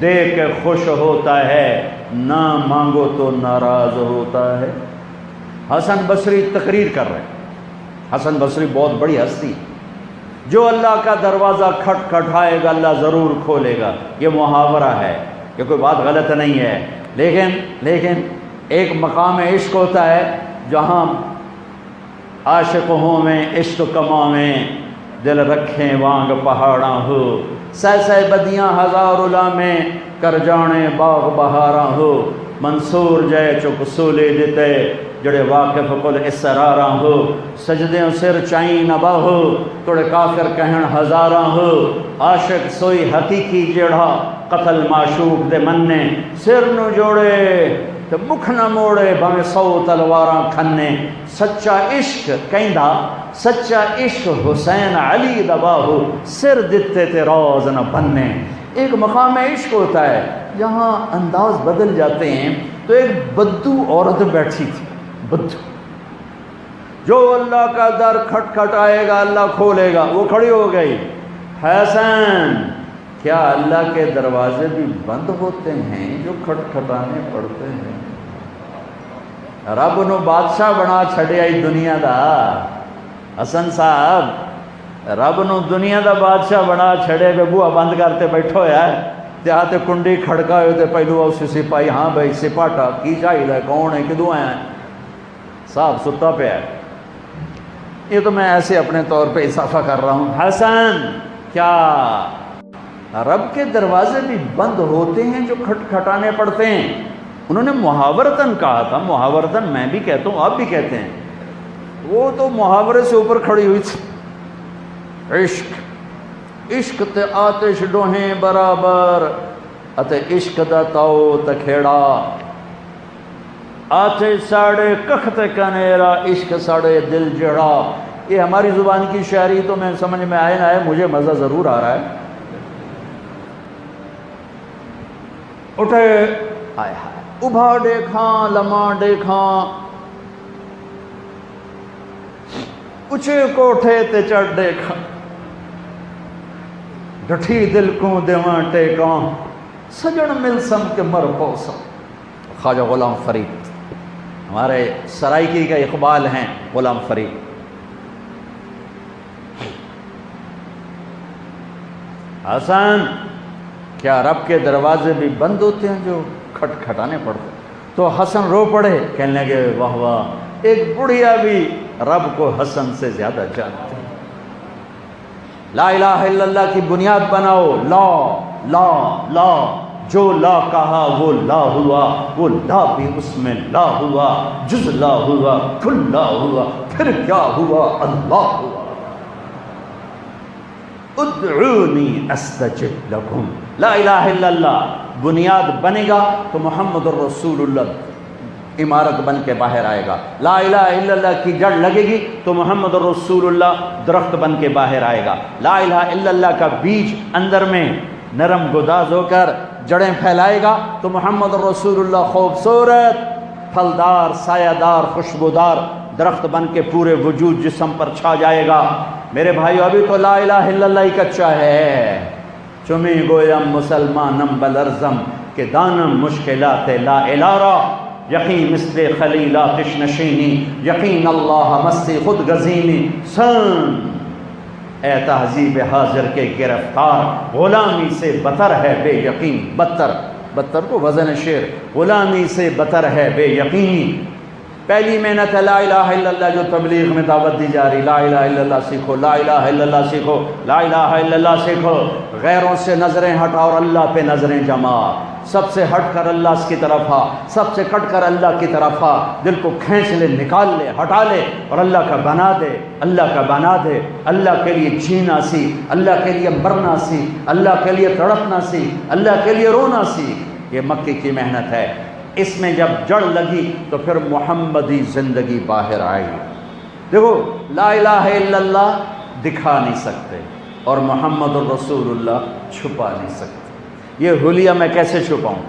دے کے خوش ہوتا ہے، نہ مانگو تو ناراض ہوتا ہے۔ حسن بصری تقریر کر رہے ہیں۔ حسن بصری بہت بڑی ہستی، جو اللہ کا دروازہ کھٹکھٹائے گا اللہ ضرور کھولے گا، یہ محاورہ ہے، یہ کوئی بات غلط نہیں ہے، لیکن ایک مقام عشق ہوتا ہے جہاں عاشق ہوں میں عشق کما میں دل رکھیں وانگ پہاڑاں ہو، سہ بدیاں ہزار علامے کر جانے باغ بہاراں ہو، منصور جے چک سولے دیتے جڑے واقف کل اسراراں ہو، سجدیں سر چائیں نبا ہو توڑے کافر کہن ہزاراں ہو، عاشق سوئی حقیقی جڑا قتل معشوق دے مننے، سر نو جوڑے تو مکھ نہ موڑے بھویں 100 تلواراں کھنے، سچا عشق کہندا سچا عشق حسین علی دبا ہو، سر دتے تے روز نہ بننے۔ ایک مقام عشق ہوتا ہے جہاں انداز بدل جاتے ہیں۔ تو ایک بدو عورت بیٹھی تھی، بدو، جو اللہ کا در کھٹکھٹائے گا اللہ کھولے گا، وہ کھڑی ہو گئی، حسن کیا اللہ کے دروازے بھی بند ہوتے ہیں جو کھٹکھٹانے پڑتے ہیں؟ رب نو بادشاہ بنا چھڑیا ہی دنیا دا، حسن صاحب رب نو دنیا دا بادشاہ بنا چھڑے پہ بوہا بند کرتے بیٹھو ہے، تے کنڈی کھڑکا ہوئے تے پہلو اسی سپاہی، ہاں بھائی سپاٹا کی چاہیے، کون ہے، کدوں آیا ہے؟ صاحب ستا پہ ہے۔ یہ تو میں ایسے اپنے طور پہ اضافہ کر رہا ہوں۔ حسن کیا رب کے دروازے بھی بند ہوتے ہیں جو کھٹکھٹانے پڑتے ہیں؟ انہوں نے محاورتاً کہا تھا، محاورتاً میں بھی کہتا ہوں، آپ بھی کہتے ہیں، وہ تو محاورے سے اوپر کھڑی ہوئی تھی۔ عشق تے آتش ڈوہیں برابر اتے عشق دا تاؤ تکھیڑا، آتش ساڑے ککھ تے کنیرا عشق ساڑے دل جڑا۔ یہ ہماری زبان کی شاعری تو میں سمجھ میں آئے نہ آئے، مجھے مزہ ضرور آ رہا ہے۔ اٹھے آئے ہائے ابھا دیکھاں لمحہ دیکھاں، اچھے کوٹھے تے چڑھ دیکھاں، ڈٹھی دل کو دیواں ٹیکاں، سجن ملسم کے مر پوسم۔ خواجہ غلام فرید ہمارے سرائیکی کا اقبال ہیں، غلام فرید۔ حسن کیا رب کے دروازے بھی بند ہوتے ہیں جو کھٹکھٹانے پڑتے؟ تو حسن رو پڑے، کہنے لگے واہ واہ، ایک بڑھیا بھی رب کو حسن سے زیادہ جانتے ہیں۔ لا الہ الا اللہ کی بنیاد بناؤ، لا لا لا، جو لا کہا وہ لا ہوا، وہ لا بھی اس میں لا ہوا، جز لا ہوا، کل لا ہوا، پھر کیا ہوا، اللہ ہوا۔ ادعونی استجب لکم، لا الہ الا اللہ بنیاد بنے گا تو محمد الرسول اللہ عمارت بن کے باہر آئے گا۔ لا الہ الا اللہ کی جڑ لگے گی تو محمد الرسول اللہ درخت بن کے باہر آئے گا۔ لا الہ الا اللہ کا بیج اندر میں نرم گداز ہو کر جڑیں پھیلائے گا تو محمد الرسول اللہ خوبصورت پھلدار سایہ دار خوشبودار درخت بن کے پورے وجود جسم پر چھا جائے گا۔ میرے بھائیو ابھی تو لا الہ الا اللہ ہی کچا ہے۔ چمی گویم مسلمانم بلرزم کہ دانم مشکلات لا الارا، یقین مثل خلیل آتش نشینی، یقین اللہ مستی خود غزینی، سن اے تہذیب حاضر کے گرفتار، غلامی سے بتر ہے بے یقین، بتر کو وزن شعر، غلامی سے بتر ہے بے یقینی۔ پہلی محنت ہے لا الہ الا اللہ جو تبلیغ میں دعوت دی جا رہی، لا الہ الا اللہ سیکھو، لا الہ الا اللہ سیکھو، لا الہ الا اللہ سیکھو، غیروں سے نظریں ہٹا اور اللہ پہ نظریں جما، سب سے ہٹ کر اللہ کی طرف آ، سب سے کٹ کر اللہ کی طرف آ، دل کو کھینچ لے، نکال لے، ہٹا لے اور اللہ کا بنا دے، اللہ کا بنا دے، اللہ کے لیے جینا سیکھ، اللہ کے لیے مرنا سیکھ، اللہ کے لیے تڑپنا سیکھ، اللہ کے لیے رونا سیکھ۔ یہ مکی کی محنت ہے۔ اس میں جب جڑ لگی تو پھر محمدی زندگی باہر آئی۔ دیکھو لا الہ الا اللہ دکھا نہیں سکتے اور محمد الرسول اللہ چھپا نہیں سکتے۔ یہ حلیہ میں کیسے چھپاؤں؟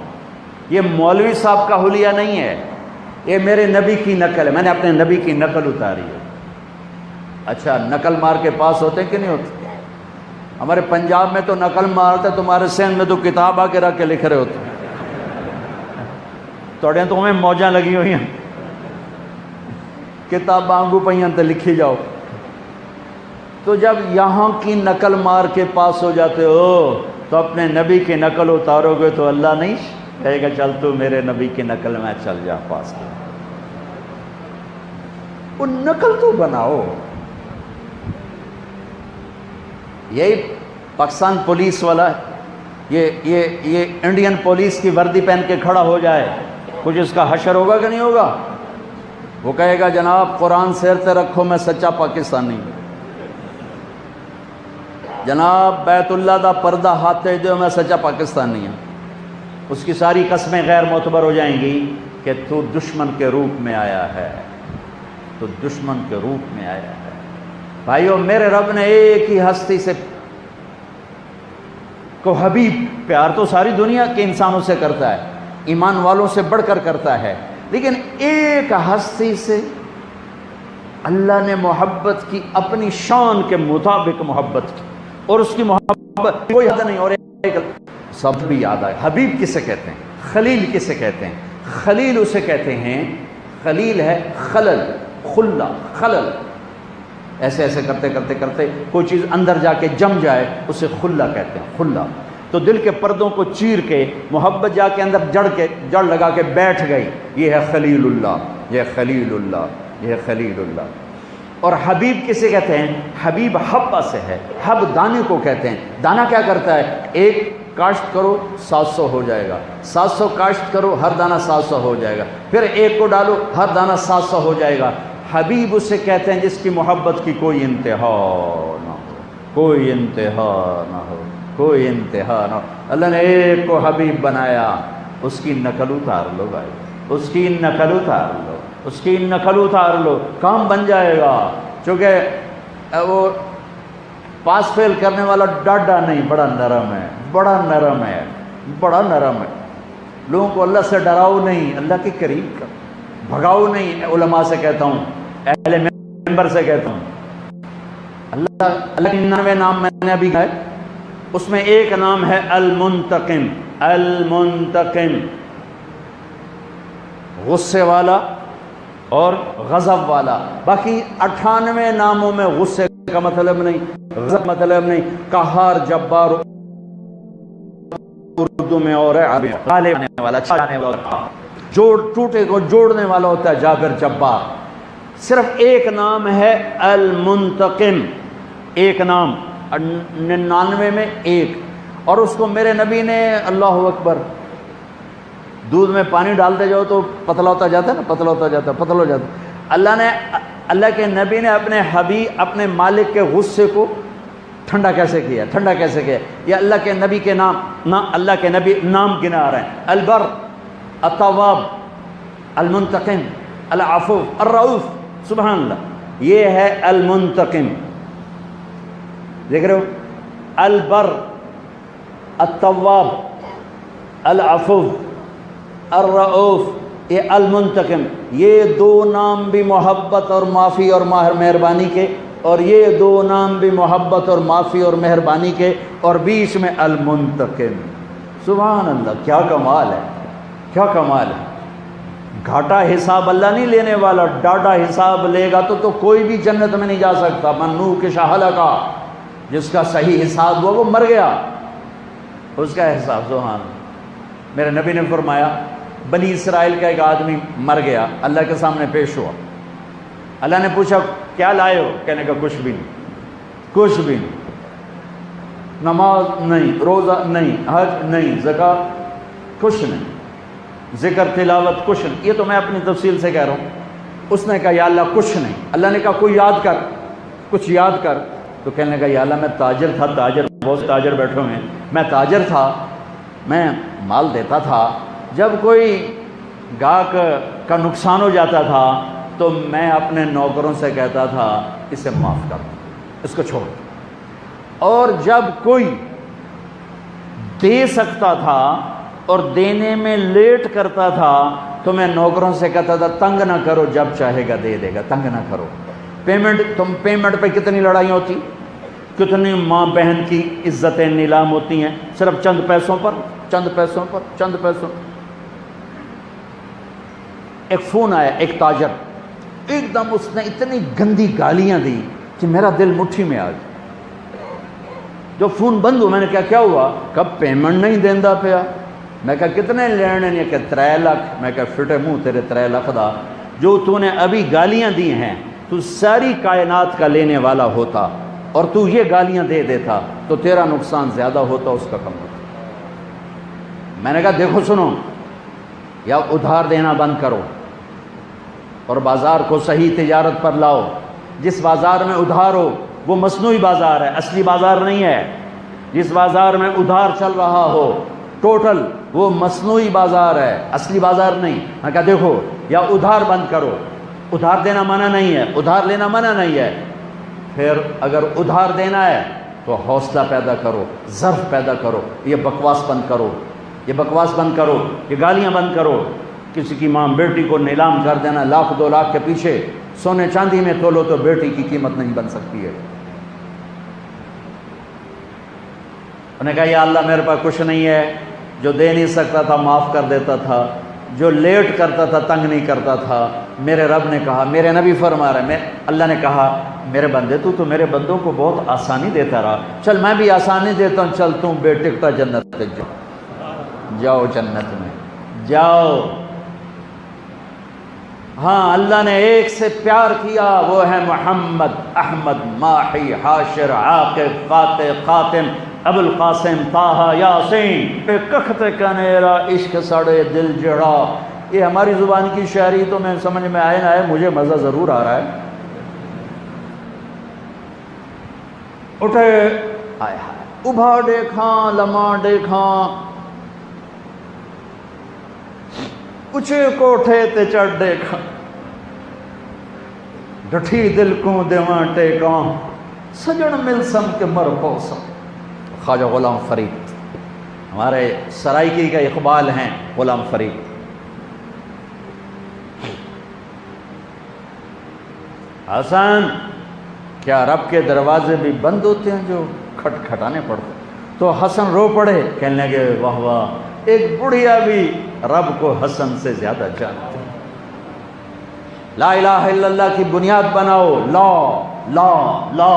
یہ مولوی صاحب کا حلیہ نہیں ہے، یہ میرے نبی کی نقل ہے، میں نے اپنے نبی کی نقل اتاری ہے۔ اچھا نقل مار کے پاس ہوتے کہ نہیں ہوتے؟ ہمارے پنجاب میں تو نقل مارتے، تمہارے سندھ میں تو کتاب آ کے رکھ کے لکھ رہے ہوتے توڑے تو ہمیں موجاں لگی ہوئی ہیں، کتاب آنگو پہیاں تے لکھی جاؤ۔ تو جب یہاں کی نقل مار کے پاس ہو جاتے ہو تو اپنے نبی کی نقل اتارو گے تو اللہ نہیں کہے گا چل تو میرے نبی کی نقل میں چل جا پاس کر، وہ نقل تو بناؤ۔ یہی پاکستان پولیس والا یہ انڈین پولیس کی وردی پہن کے کھڑا ہو جائے، کچھ اس کا حشر ہوگا کہ نہیں ہوگا؟ وہ کہے گا جناب قرآن سیر تے رکھو میں سچا پاکستانی ہوں، جناب بیت اللہ دا پردہ ہاتھ تے دیو میں سچا پاکستانی ہوں۔ اس کی ساری قسمیں غیر معتبر ہو جائیں گی کہ تو دشمن کے روپ میں آیا ہے، تو دشمن کے روپ میں آیا ہے۔ بھائیو میرے رب نے ایک ہی ہستی سے کو حبیب، پیار تو ساری دنیا کے انسانوں سے کرتا ہے، ایمان والوں سے بڑھ کر کرتا ہے، لیکن ایک ہستی سے اللہ نے محبت کی، اپنی شان کے مطابق محبت کی، اور اس کی محبت کوئی حد نہیں۔ اور ایک سب بھی یاد آئے، حبیب کسے کہتے ہیں؟ خلیل کسے کہتے ہیں؟ خلیل اسے کہتے ہیں، خلیل ہے خلل، خلا، خلل، ایسے ایسے کرتے کرتے کرتے کوئی چیز اندر جا کے جم جائے اسے خلا کہتے ہیں، خلا۔ تو دل کے پردوں کو چیر کے محبت جا کے اندر جڑ لگا کے بیٹھ گئی، یہ ہے خلیل اللہ، یہ خلیل اللہ، یہ خلیل اللہ۔ اور حبیب کسے کہتے ہیں؟ حبیب حبہ سے ہے، حب دانے کو کہتے ہیں۔ دانہ کیا کرتا ہے؟ ایک کاشت کرو 700 ہو جائے گا، 700 کاشت کرو ہر دانہ 700 ہو جائے گا، پھر ایک کو ڈالو ہر دانہ 700 ہو جائے گا۔ حبیب اسے کہتے ہیں جس کی محبت کی کوئی انتہا نہ ہو، کوئی انتہا نہ ہو، کوئی انتہا نہ ہو۔ اللہ نے ایک کو حبیب بنایا، اس کی نقل اتار لو بھائی، اس کی نقل اتار لو، اس کی نقل اتار لو، کام بن جائے گا۔ چونکہ وہ پاس فیل کرنے والا ڈاڈا نہیں، بڑا نرم ہے، بڑا نرم ہے، بڑا نرم ہے۔ لوگوں کو اللہ سے ڈراؤ نہیں، اللہ کے قریب کر، بھگاؤ نہیں۔ علماء سے کہتا ہوں، اہل ممبر سے کہتا ہوں، اللہ کے 99 نام میں نے ابھی کہا ہے، اس میں ایک نام ہے المنتقم، المنتقم، غصے والا اور غضب والا۔ باقی 98 ناموں میں غصے کا مطلب نہیں، غضب مطلب نہیں، قہار، جبار اردو میں اور ہے، غالب آنے والا، چھانے والا، ٹوٹے کو جوڑنے والا ہوتا ہے جابر، جبار۔ صرف ایک نام ہے المنتقم، ایک نام 99 میں ایک، اور اس کو میرے نبی نے، اللہ اکبر، دودھ میں پانی ڈالتے جاؤ تو پتلا ہوتا جاتا ہے نا، پتلا ہوتا جاتا ہے، پتلا ہو جاتا ہے۔ اللہ کے نبی نے اپنے حبیب، اپنے مالک کے غصے کو ٹھنڈا کیسے کیا، ٹھنڈا کیسے کیا؟ یہ اللہ کے نبی کے نام، اللہ کے نبی نام گنا آ رہے ہیں، البر، التواب، المنتقم، العفو، الرؤوف، سبحان اللہ، یہ ہے المنتقم۔ دیکھ رہے ہو، البر، التواب، العفو، الرؤوف، یہ المنتقم، یہ دو نام بھی محبت اور معافی اور مہربانی کے، اور یہ دو نام بھی محبت اور معافی اور مہربانی کے، اور بیچ میں المنتقم۔ سبحان اللہ، کیا کمال ہے، کیا کمال ہے۔ گھاٹا حساب اللہ نہیں لینے والا، ڈاٹا حساب لے گا تو کوئی بھی جنت میں نہیں جا سکتا۔ منو کے شاہلہ کا، جس کا صحیح حساب ہوا وہ مر گیا، اس کا حساب سبحان اللہ۔ میرے نبی نے فرمایا، بنی اسرائیل کا ایک آدمی مر گیا، اللہ کے سامنے پیش ہوا، اللہ نے پوچھا کیا لائے ہو؟ کہنے کا کچھ بھی نہیں، کچھ بھی نہیں، نماز نہیں، روزہ نہیں، حج نہیں، زکوٰۃ کچھ نہیں، ذکر تلاوت کچھ نہیں۔ یہ تو میں اپنی تفصیل سے کہہ رہا ہوں۔ اس نے کہا یا اللہ کچھ نہیں۔ اللہ نے کہا کوئی یاد کر، کچھ یاد کر۔ تو کہنے لگا یا اللہ میں تاجر تھا، تاجر، بہت سے تاجر بیٹھے ہوئے ہیں، میں تاجر تھا، میں مال دیتا تھا، جب کوئی گاہک کا نقصان ہو جاتا تھا تو میں اپنے نوکروں سے کہتا تھا اسے معاف کر، اس کو چھوڑ۔ اور جب کوئی دے سکتا تھا اور دینے میں لیٹ کرتا تھا تو میں نوکروں سے کہتا تھا تنگ نہ کرو، جب چاہے گا دے دے گا، تنگ نہ کرو۔ پیمنٹ، تم پیمنٹ پہ کتنی لڑائی ہوتی، کتنی ماں بہن کی عزتیں نیلام ہوتی ہیں صرف چند پیسوں پر، چند پیسوں پر، چند پیسوں۔ ایک فون آیا ایک تاجر، ایک دم اس نے اتنی گندی گالیاں دی کہ میرا دل مٹھی میں آ گیا۔ جو فون بند ہوا میں نے کہا کیا ہوا؟ کب پیمنٹ نہیں دیندا پیا۔ میں کہا کتنے لینے نے؟ کہ 3 لاکھ۔ میں کہا فٹے منہ تیرے 3 لاکھ دا، جو تو نے ابھی گالیاں دی ہیں تو ساری کائنات کا لینے والا ہوتا اور تو یہ گالیاں دے دیتا تو تیرا نقصان زیادہ ہوتا، اس کا کم ہوتا۔ میں نے کہا دیکھو سنو، یا ادھار دینا بند کرو اور بازار کو صحیح تجارت پر لاؤ۔ جس بازار میں ادھار ہو وہ مصنوعی بازار ہے، اصلی بازار نہیں ہے۔ جس بازار میں ادھار چل رہا ہو ٹوٹل وہ مصنوعی بازار ہے، اصلی بازار نہیں۔ میں کہا دیکھو یا ادھار بند کرو، ادھار دینا منع نہیں ہے، ادھار لینا منع نہیں ہے، پھر اگر ادھار دینا ہے تو حوصلہ پیدا کرو، ظرف پیدا کرو، یہ بکواس بند کرو، یہ بکواس بند کرو، یہ گالیاں بند کرو۔ کسی کی ماں بیٹی کو نیلام کر دینا 1 لاکھ 2 لاکھ کے پیچھے، سونے چاندی میں تولو تو بیٹی کی قیمت نہیں بن سکتی ہے۔ انہوں نے کہا یا اللہ میرے پاس کچھ نہیں ہے، جو دے نہیں سکتا تھا معاف کر دیتا تھا، جو لیٹ کرتا تھا تنگ نہیں کرتا تھا۔ میرے رب نے کہا، میرے نبی فرما رہے ہیں، اللہ نے کہا میرے بندے تو میرے بندوں کو بہت آسانی دیتا رہا، چل میں بھی آسانی دیتا ہوں، چل تم بے ٹکٹا جنت تک جاؤ، جنت میں جاؤ۔ ہاں اللہ نے ایک سے پیار کیا، وہ ہے محمد، احمد، ماحی، حاشر، عاقب، فاتح، خاتم، ابو القاسم، طہ، یاسین۔ کخت کنیرا عشق ساڑے دل جڑا۔ یہ ہماری زبان کی شاعری تو میں سمجھ میں آئے نہ آئے، مجھے مزہ ضرور آ رہا ہے۔ اٹھے آئے ہائے ابھا دیکھاں لمحہ دیکھاں، اچھے کوٹھے تے چڑھ دیکھاں، ڈٹھی دل کو دیواں ٹیکاں، سجن مل سم کے مر پوسم۔ خواجہ غلام فرید ہمارے سرائکی کا اقبال ہیں، غلام فرید۔ حسن کیا رب کے دروازے بھی بند ہوتے ہیں جو کھٹکھٹانے پڑتے؟ تو حسن رو پڑے، کہنے لگے واہ واہ، ایک بڑھیا بھی رب کو حسن سے زیادہ جانتے۔ لا الہ الا اللہ کی بنیاد بناؤ، لا لا لا،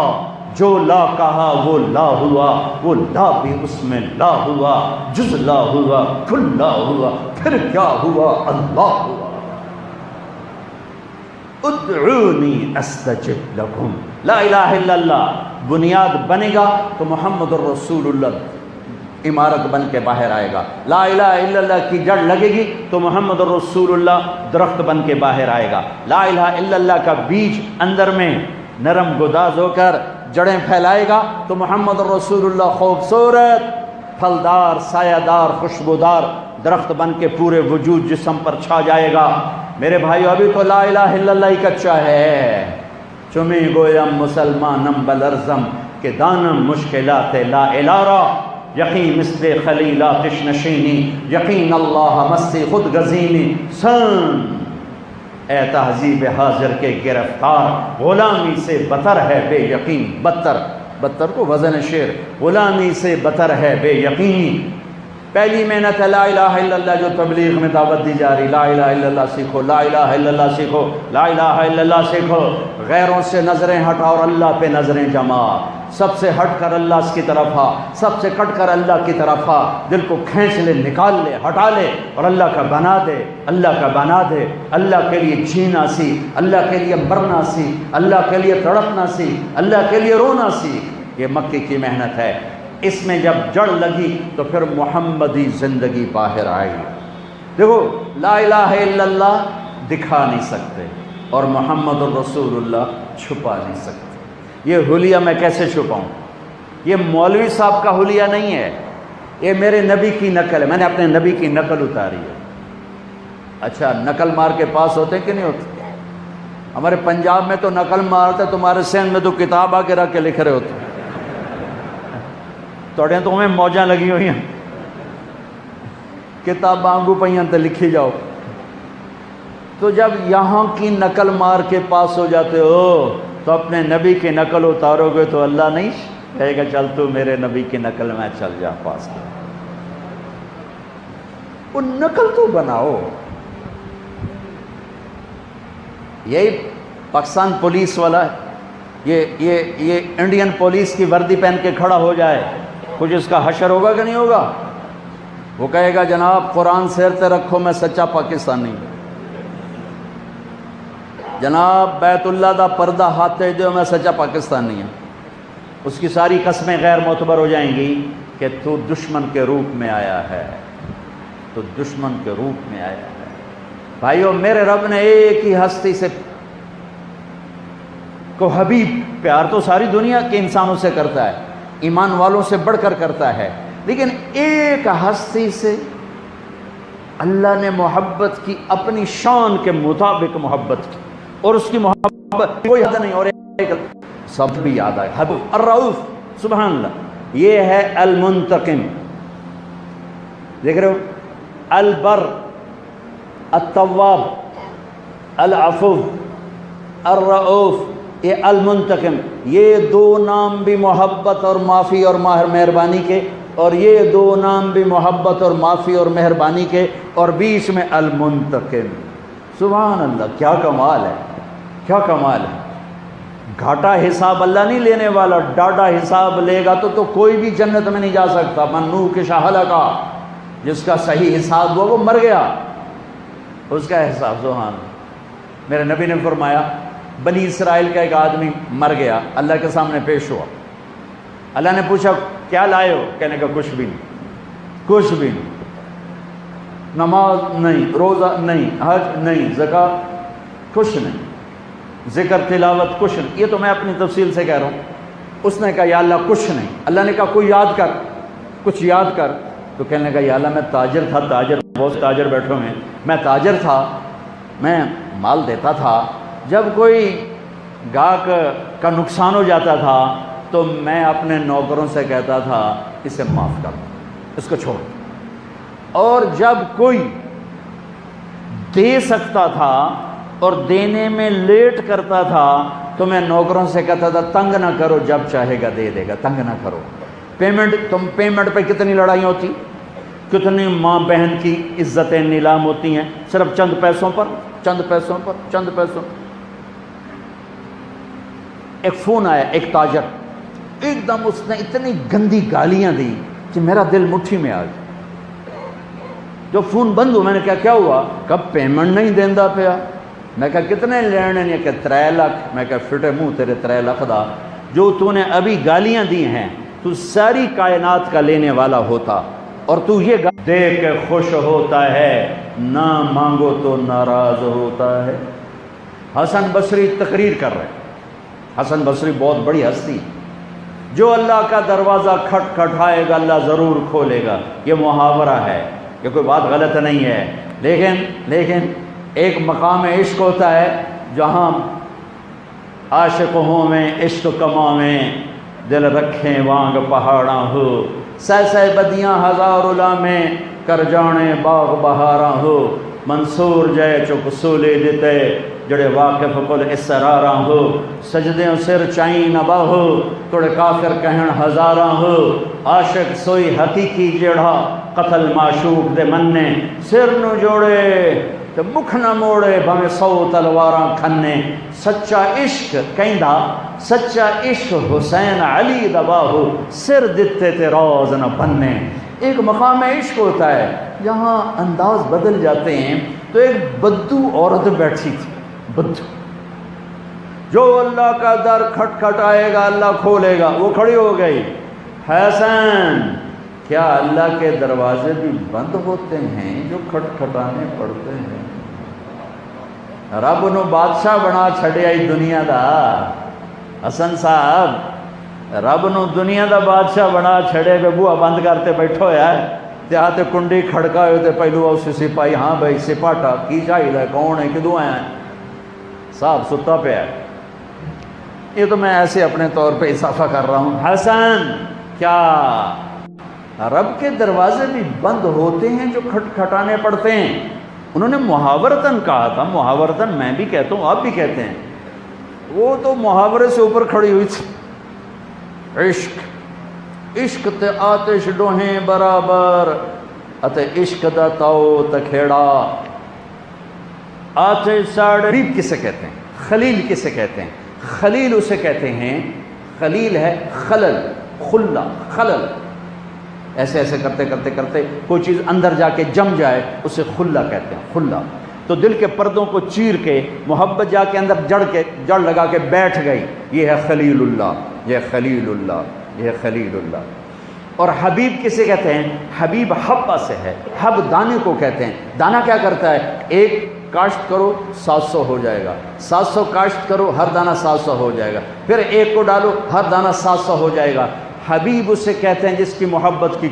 جو لا کہا وہ لا ہوا، وہ لا بھی اس میں لا ہوا، جز لا ہوا، کل لا ہوا، پھر کیا ہوا؟ اللہ ہوا۔ ادعونی استجب لکم، لا الہ الا اللہ بنیاد بنے گا تو محمد الرسول اللہ عمارت بن کے باہر آئے گا۔ لا الہ الا اللہ کی جڑ لگے گی تو محمد الرسول اللہ درخت بن کے باہر آئے گا۔ لا الہ الا اللہ کا بیج اندر میں نرم گداز ہو کر جڑیں پھیلائے گا تو محمد الرسول اللہ خوبصورت پھلدار سایہ دار خوشبودار درخت بن کے پورے وجود جسم پر چھا جائے گا۔ میرے بھائیو ابھی تو لا الہ الا اللہ ہی کچا ہے۔ چمی گویم مسلمانم بلرزم کہ دانم مشکلات لا الارا، یقین مثل خلیلاتش نشینی، یقین اللہ مستی خود گزینی۔ سن اے تہذیب حاضر کے گرفتار، غلامی سے بتر ہے بے یقین، بدتر کو وزن شعر، غلامی سے بتر ہے بے یقینی۔ پہلی محنت ہے لا الہ الا اللہ جو تبلیغ میں دعوت دی جا رہی، لا الہ الا اللہ سیکھو، لا الہ الا اللہ سیکھو، لا الہ الا اللہ سیکھو۔ غیروں سے نظریں ہٹا اور اللہ پہ نظریں جما، سب سے ہٹ کر اللہ کی طرف آ، سب سے کٹ کر اللہ کی طرف آ، دل کو کھینچ لے، نکال لے، ہٹا لے اور اللہ کا بنا دے، اللہ کا بنا دے۔ اللہ کے لیے جینا سیکھ، اللہ کے لیے مرنا سیکھ، اللہ کے لیے تڑپنا سیکھ، اللہ کے لیے رونا سیکھ۔ یہ مکی کی محنت ہے۔ اس میں جب جڑ لگی تو پھر محمدی زندگی باہر آئی۔ دیکھو لا الہ الا اللہ دکھا نہیں سکتے اور محمد الرسول اللہ چھپا نہیں سکتے۔ یہ حلیہ میں کیسے چھپاؤں؟ یہ مولوی صاحب کا حلیہ نہیں ہے، یہ میرے نبی کی نقل ہے، میں نے اپنے نبی کی نقل اتاری ہے۔ اچھا نقل مار کے پاس ہوتے کہ نہیں ہوتے؟ ہمارے پنجاب میں تو نقل مارتے، تمہارے سندھ میں تو کتاب آ کے رکھ کے لکھ رہے ہوتے۔ توڑے تو ہمیں موجاں لگی ہوئی ہیں، کتاب آنگو پہیاں تے لکھی جاؤ۔ تو جب یہاں کی نقل مار کے پاس ہو جاتے ہو تو اپنے نبی کی نقل اتارو گے تو اللہ نہیں کہے گا چل تو میرے نبی کی نقل میں چل جا پاس کر، وہ نقل تو بناؤ۔ یہی پاکستان پولیس والا یہ انڈین پولیس کی وردی پہن کے کھڑا ہو جائے، کچھ اس کا حشر ہوگا کہ نہیں ہوگا؟ وہ کہے گا جناب قرآن سیرتے رکھو میں سچا پاکستانی ہوں، جناب بیت اللہ دا پردہ ہاتھ دے میں سچا پاکستانی ہوں۔ اس کی ساری قسمیں غیر معتبر ہو جائیں گی کہ تو دشمن کے روپ میں آیا ہے، تو دشمن کے روپ میں آیا ہے۔ بھائیو میرے رب نے ایک ہی ہستی سے کو حبیب، پیار تو ساری دنیا کے انسانوں سے کرتا ہے، ایمان والوں سے بڑھ کر کرتا ہے، لیکن ایک ہستی سے اللہ نے محبت کی اپنی شان کے مطابق محبت کی، اور اس کی محبت کوئی حد نہیں۔ اور ایک سب بھی یاد آئے، حبیب الرؤوف، سبحان اللہ، یہ ہے المنتقم، دیکھ رہے ہو، البر، التواب، العفو، الرؤوف، یہ المنتقم، یہ دو نام بھی محبت اور معافی اور مہربانی کے، اور یہ دو نام بھی محبت اور معافی اور مہربانی کے، اور بیچ میں المنتقم۔ سبحان اللہ، کیا کمال ہے، کیا کمال ہے۔ گھاٹا حساب اللہ نہیں لینے والا، ڈاٹا حساب لے گا تو کوئی بھی جنت میں نہیں جا سکتا۔ منو کے شاہلہ کا، جس کا صحیح حساب ہوا وہ مر گیا، اس کا حساب سبحان اللہ۔ میرے نبی نے فرمایا بنی اسرائیل کا ایک آدمی مر گیا، اللہ کے سامنے پیش ہوا، اللہ نے پوچھا کیا لائے ہو؟ کہنے کا کچھ بھی نہیں، کچھ بھی نہیں، نماز نہیں، روزہ نہیں، حج نہیں، زکوٰۃ کچھ نہیں، ذکر تلاوت کچھ نہیں۔ یہ تو میں اپنی تفصیل سے کہہ رہا ہوں۔ اس نے کہا یا اللہ کچھ نہیں۔ اللہ نے کہا کوئی یاد کر، کچھ یاد کر۔ تو کہنے لگا یا اللہ میں تاجر تھا، تاجر بہت تاجر بیٹھے ہوئے ہیں، میں تاجر تھا، میں مال دیتا تھا، جب کوئی گاہک کا نقصان ہو جاتا تھا تو میں اپنے نوکروں سے کہتا تھا اسے معاف کر، اس کو چھوڑ، اور جب کوئی دے سکتا تھا اور دینے میں لیٹ کرتا تھا تو میں نوکروں سے کہتا تھا تنگ نہ کرو، جب چاہے گا دے دے گا، تنگ نہ کرو۔ پیمنٹ پہ کتنی لڑائی ہوتی، کتنی ماں بہن کی عزتیں نیلام ہوتی ہیں صرف چند پیسوں پر، چند پیسوں پر، چند پیسوں پر۔ ایک فون آیا، ایک تاجر، ایک دم اس نے اتنی گندی گالیاں دی کہ میرا دل مٹھی میں آ گیا۔ جو فون بند ہوا میں نے کہا کیا ہوا؟ کب پیمنٹ نہیں دیندا پیا۔ میں کہا کتنے لینے نے؟ کہ 3 لاکھ۔ میں کہا فٹے منہ تیرے 3 لاکھ دا، جو تو نے ابھی گالیاں دی ہیں تو ساری کائنات کا لینے والا ہوتا، اور تو یہ دے کے خوش ہوتا ہے، نہ مانگو تو ناراض ہوتا ہے۔ حسن بصری تقریر کر رہے ہیں، حسن بصری بہت بڑی ہستی، جو اللہ کا دروازہ کھٹکھٹائے گا اللہ ضرور کھولے گا، یہ محاورہ ہے، یہ کوئی بات غلط نہیں ہے، لیکن ایک مقام عشق ہوتا ہے جہاں عاشق ہوں میں عشق کماویں، دل رکھیں وانگ پہاڑاں ہو، سہ بدیاں ہزار علامیں کر جانے باغ بہاراں ہو، منصور جے چک سولے دیتے جڑے واقف کل اسراراں ہو، سجدیں سر چائیں نبا ہو توڑے کافر کہن ہزاراں ہو، عاشق سوئی حقیقی جڑا قتل معشوق دے مننے، سر نو جوڑے تو مکھ نہ موڑے بھویں 100 تلواراں کھنے، سچا عشق کہندا، سچا عشق حسین علی دباہو، سر دتے تے روز نہ بننے۔ ایک مقام عشق ہوتا ہے جہاں انداز بدل جاتے ہیں۔ تو ایک بدو عورت بیٹھی تھی، بدو، جو اللہ کا در کھٹکھٹائے گا اللہ کھولے گا، وہ کھڑی ہو گئی، حسن کیا اللہ کے دروازے بھی بند ہوتے ہیں جو کھٹکھٹانے پڑتے ہیں؟ رب نو بادشاہ بنا چھڑیا ہی دنیا دا، حسن صاحب رب نو دنیا دا بادشاہ بنا چھڑے پہ بوہا بند کرتے بیٹھو ہے، تے آتے کنڈی کھڑکا ہوئے تے پہلو اسے سپاہی، ہاں بھائی سپاٹا کی چاہیے، کون ہے، کدوں آیا ہے؟ صاحب ستا پہ ہے۔ یہ تو میں ایسے اپنے طور پہ اضافہ کر رہا ہوں۔ حسن کیا رب کے دروازے بھی بند ہوتے ہیں جو کھٹکھٹانے پڑتے ہیں؟ انہوں نے محاورتاً کہا تھا، محاورتاً میں بھی کہتا ہوں، آپ بھی کہتے ہیں، وہ تو محاورے سے اوپر کھڑی ہوئی تھی، عشق تے آتش ڈوہیں برابر اتے عشق دا تاؤ تکھیڑا آتش ساڑے حبیب کسے کہتے ہیں؟ خلیل کسے کہتے ہیں؟ خلیل اسے کہتے ہیں، خلیل ہے خلل، خلہ، خلل، ایسے ایسے کرتے کرتے کرتے کوئی چیز اندر جا کے جم جائے اسے خلہ کہتے ہیں، خلہ۔ تو دل کے پردوں کو چیر کے محبت جا کے اندر جڑ لگا کے بیٹھ گئی، یہ ہے خلیل اللہ، یہ خلیل اللہ، یہ خلیل اللہ۔ اور حبیب کسے کہتے ہیں؟ حبیب حبہ سے ہے، حب دانے کو کہتے ہیں۔ دانہ کیا کرتا ہے؟ ایک کاشت کرو 700 ہو جائے گا، 700 کاشت کرو ہر دانہ 700 ہو جائے گا، پھر ایک کو ڈالو ہر دانہ 700 ہو جائے گا۔ حبیب اسے کہتے ہیں جس کی محبت کی